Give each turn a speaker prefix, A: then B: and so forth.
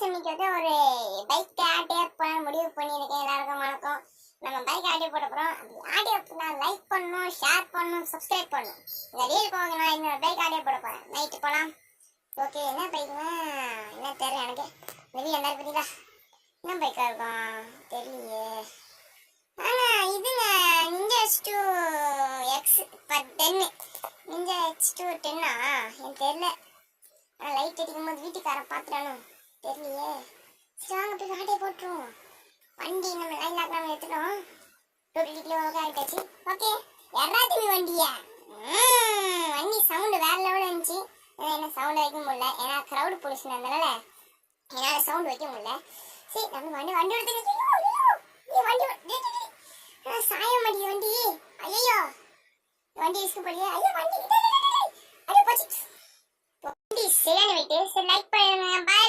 A: இன்னைக்கு வந்து ஒரு பைக் ஆட்டே போன முடிவு பண்ணியிருக்கேன். எல்லாருக்கும் வணக்கம். நம்ம பைக் ஆட்டே போட போறோம். ஆட்டே போனா லைக் பண்ணணும், ஷேர் பண்ணணும், சப்ஸ்கிரைப் பண்ணணும். இந்த ரீல் போக நான் இந்த பைக் ஆட்டே போட போறேன். நைட்டு போலாம். ஓகே, என்ன பைக்னா என்ன தெரியல எனக்கு. வெளியே எல்லாரும் பார்த்தீங்களா என்ன பைக்கா இருக்கும் தெரியலையே. ஆனா இதுங்க ninja H2 X10 ninja H2 10 எனக்கு தெரியல. லைட் அடிக்கும் போது வீட்டுக்காரன் பார்த்துட்டானோ தெரியலையே. சரி வாங்க போய் ஆட்டே போட்டுருவோம். வண்டி நம்ம லைன் லாக் எடுத்துட்டோம். 2 கிலோ ஆகிட்டாச்சு. ஓகே, எறாத்துமி வண்டியா வண்டி சவுண்டு வேற லெவலில் இருந்துச்சு. என்ன சவுண்ட் வைக்க முடியல, ஏன்னா க்ரௌடு பொலிஷன் இருந்தனால என்னால் சவுண்ட் வைக்க முடியல. சரி நம்ம வண்டி எடுத்து வண்டி சாய மாட்டேங்குது வண்டி. ஐயோ வண்டி ரிஸ்க் பண்ணியே. ஐயோ வண்டி அப்படியே போச்சு. வண்டி சரியான வைட்டு. சரி லைக் பண்ணுங்க. பாய்.